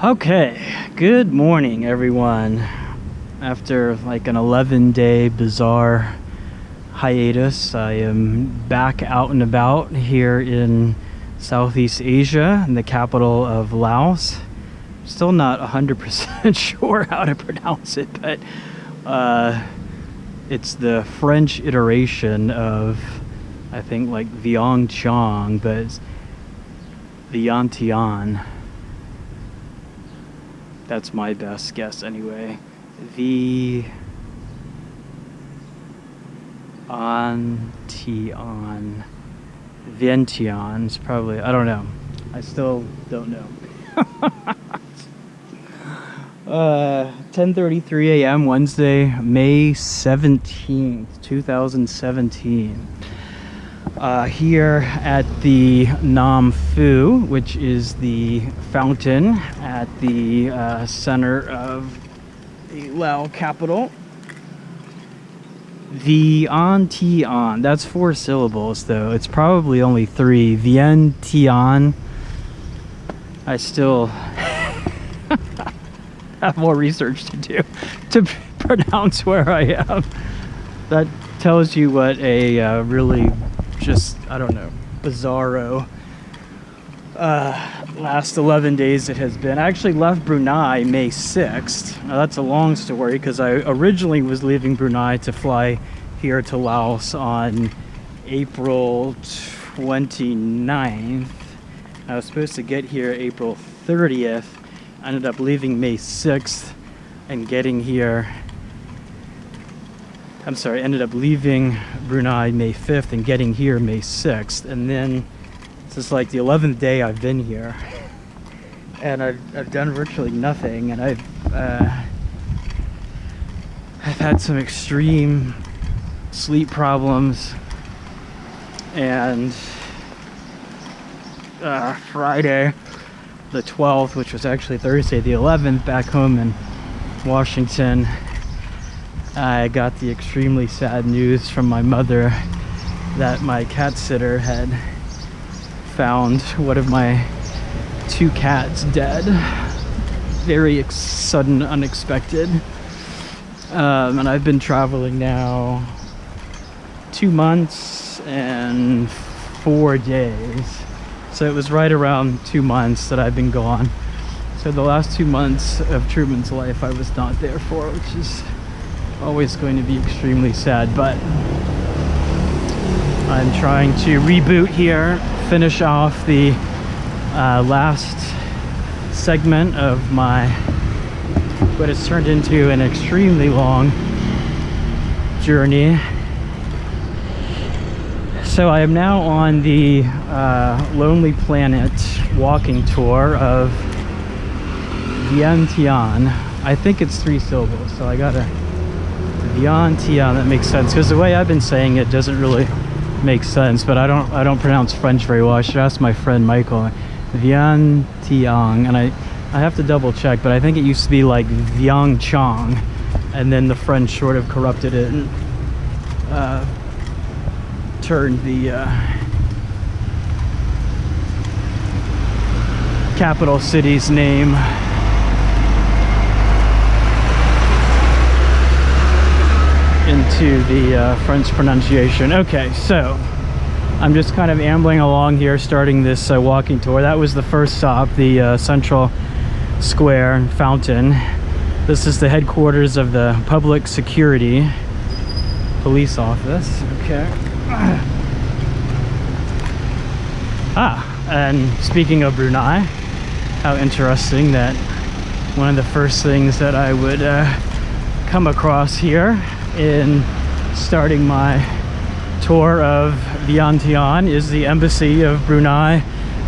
Okay, good morning everyone. After like an 11-day bizarre hiatus, I am back out and about here in Southeast Asia, in the capital of Laos. Still not 100% sure how to pronounce it, but it's the French iteration of, I think, like Vientiane, but it's Vientiane. That's my best guess anyway. Vientiane is probably, I don't know. I still don't know. 10:33 a.m. Wednesday, May 17th, 2017. Here at the Nam Phu, which is the fountain at the center of the Lao capital. Vientiane, that's 4 syllables though. It's probably only 3. Vientiane. I still have more research to do to pronounce where I am. That tells you what a really just, I don't know, bizarro last 11 days it has been. I actually left Brunei May 6th. Now that's a long story because I originally was leaving Brunei to fly here to Laos on April 29th. I was supposed to get here April 30th. I ended up leaving May 6th and getting here. I'm sorry, ended up leaving Brunei May 5th and getting here May 6th. And then this is like the 11th day I've been here. And I've done virtually nothing. And I've had some extreme sleep problems. And Friday the 12th, which was actually Thursday the 11th, back home in Washington, I got the extremely sad news from my mother that my cat sitter had found one of my 2 cats dead. Very sudden, unexpected. And I've been traveling now 2 months and 4 days. So it was right around 2 months that I've been gone. So the last 2 months of Truman's life I was not there for, which is always going to be extremely sad. But I'm trying to reboot here, finish off the last segment of my what has turned into an extremely long journey. So I am now on the Lonely Planet walking tour of Vientiane. I think it's 3 syllables, so I gotta Vientiane. That makes sense because the way I've been saying it doesn't really make sense. But I don't pronounce French very well. I should ask my friend Michael. Vientiane, and I have to double check, but I think it used to be like Vientiane, and then the French sort of corrupted it and turned the capital city's name into the French pronunciation. Okay, so I'm just kind of ambling along here, starting this walking tour. That was the first stop, the Central Square and Fountain. This is the headquarters of the Public Security Police Office. Okay. And speaking of Brunei, how interesting that one of the first things that I would come across here in starting my tour of Vientiane is the Embassy of Brunei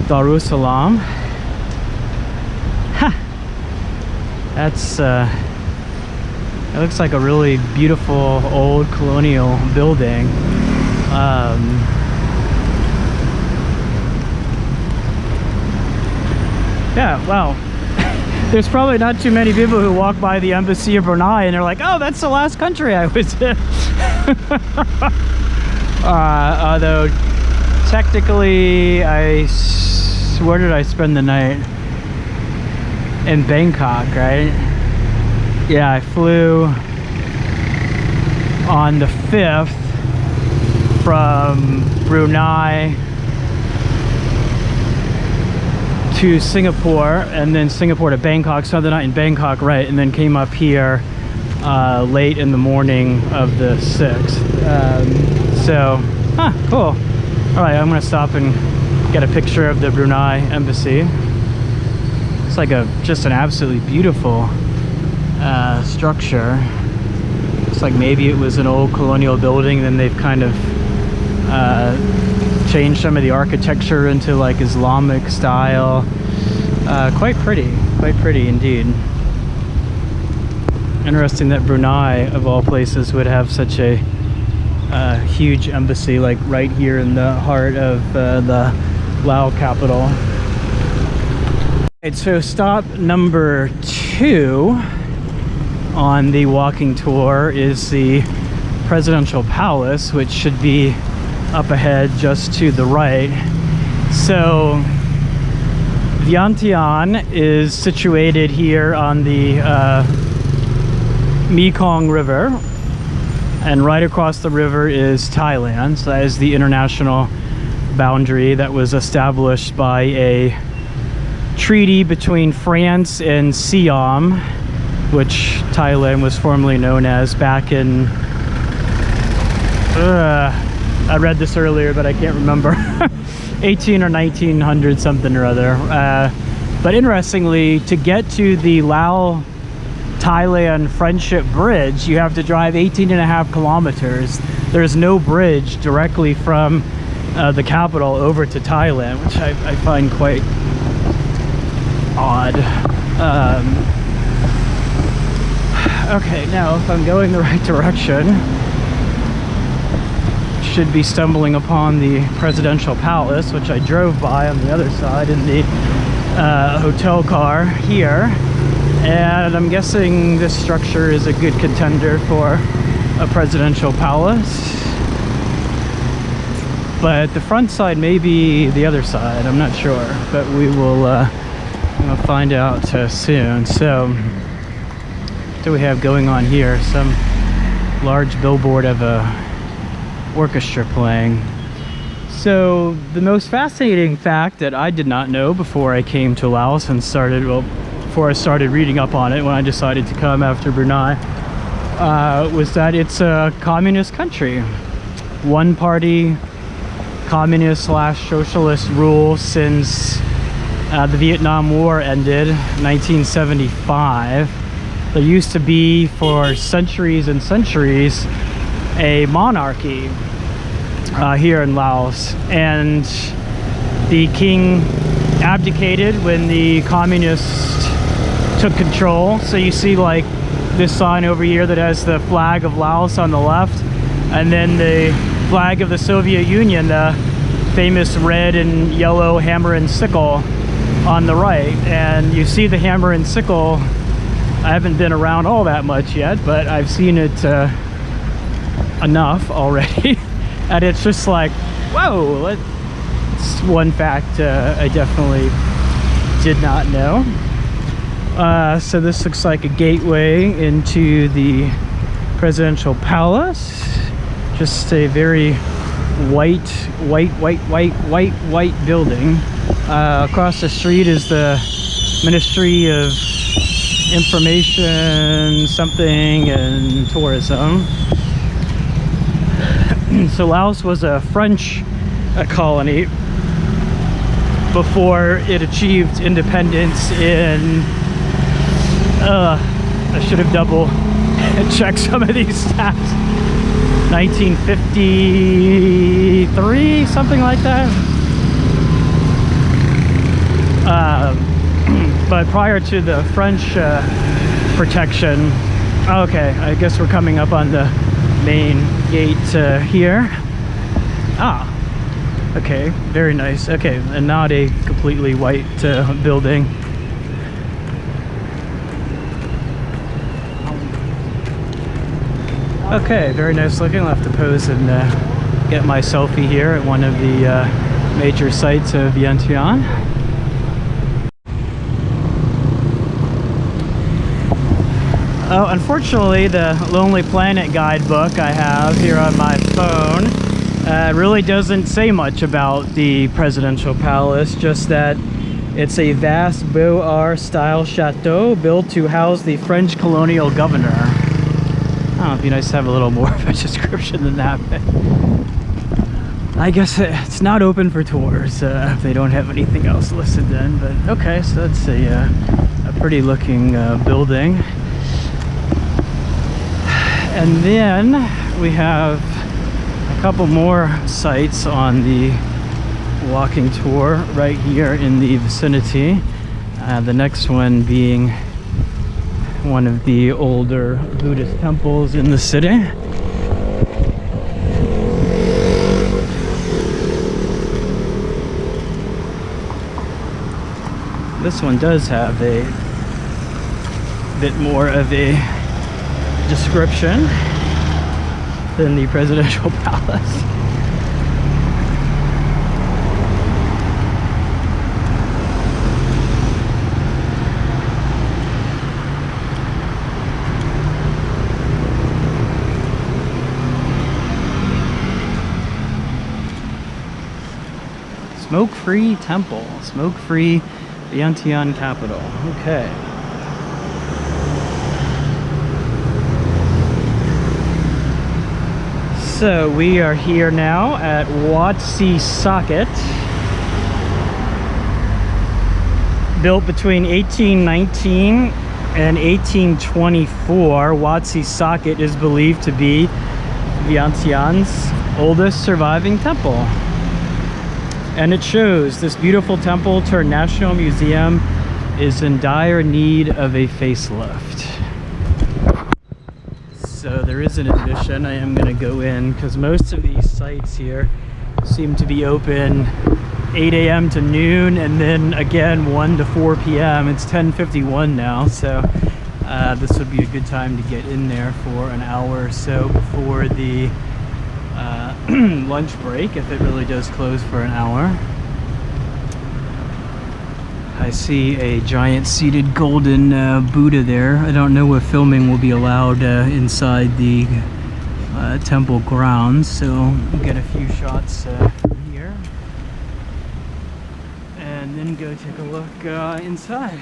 Darussalam. That's it looks like a really beautiful old colonial building. Yeah, wow. There's probably not too many people who walk by the Embassy of Brunei and they're like, oh, that's the last country I was in. Although technically where did I spend the night? in Bangkok, right? Yeah, I flew on the 5th from Brunei to Singapore, and then Singapore to Bangkok. So the night in Bangkok, right, and then came up here late in the morning of the 6th. Cool. All right, I'm gonna stop and get a picture of the Brunei Embassy. It's like just an absolutely beautiful structure. It's like maybe it was an old colonial building, then they've kind of changed some of the architecture into like Islamic style. Quite pretty indeed. Interesting that Brunei, of all places, would have such a huge embassy like right here in the heart of the Laos capital. Right, so stop number 2 on the walking tour is the Presidential Palace, which should be up ahead just to the right. So Vientiane is situated here on the Mekong River, and right across the river is Thailand. So that is the international boundary that was established by a treaty between France and Siam, which Thailand was formerly known as back in I read this earlier but I can't remember 18 or 1900 something or other. But interestingly, to get to the Laos Thailand Friendship Bridge, you have to drive 18.5 kilometers. There's no bridge directly from the capital over to Thailand, which I find quite odd. Okay, now if I'm going the right direction, should be stumbling upon the Presidential Palace, which I drove by on the other side in the hotel car here. And I'm guessing this structure is a good contender for a presidential palace. But the front side may be the other side, I'm not sure. But we will we'll find out soon. So, what do we have going on here? Some large billboard of a orchestra playing. So, the most fascinating fact that I did not know before I came to Laos and started, well, before I started reading up on it when I decided to come after Brunei, was that it's a communist country. One party communist / socialist rule since the Vietnam War ended 1975. There used to be for centuries and centuries a monarchy here in Laos, and the king abdicated when the communists took control. So you see like this sign over here that has the flag of Laos on the left, and then the flag of the Soviet Union, the famous red and yellow hammer and sickle on the right. And you see the hammer and sickle. I haven't been around all that much yet, but I've seen it enough already. And it's just like, whoa, it's one fact I definitely did not know. So this looks like a gateway into the Presidential Palace. Just a very white building. Across the street is the Ministry of Information something and Tourism. So Laos was a French colony before it achieved independence in I should have double checked some of these stats. 1953, something like that. But prior to the French protection, okay, I guess we're coming up on the main gate here. Okay, very nice. Okay, and not a completely white building. Okay, very nice looking. I'll have to pose and get my selfie here at one of the major sites of Vientiane. Oh, unfortunately, the Lonely Planet guidebook I have here on my phone really doesn't say much about the presidential palace, just that it's a vast Beaux-Arts-style chateau built to house the French colonial governor. Oh, it'd be nice to have a little more of a description than that, but I guess it's not open for tours if they don't have anything else listed then. But okay, so that's a pretty looking building. And then we have a couple more sites on the walking tour right here in the vicinity. The next one being one of the older Buddhist temples in the city. This one does have a bit more of a description than the presidential palace. Smoke-free temple, smoke-free Vientiane capital. Okay. So we are here now at Wat Si Saket. Built between 1819 and 1824, Wat Si Saket is believed to be Vientiane's oldest surviving temple. And it shows this beautiful temple turned national museum is in dire need of a facelift. So there is an admission. I am going to go in because most of these sites here seem to be open 8 a.m. to noon, and then again 1 to 4 p.m. It's 10:51 now, so this would be a good time to get in there for an hour or so before the lunch break, if it really does close for an hour. I see a giant seated golden Buddha there. I don't know if filming will be allowed inside the temple grounds, so we'll get a few shots from here and then go take a look inside.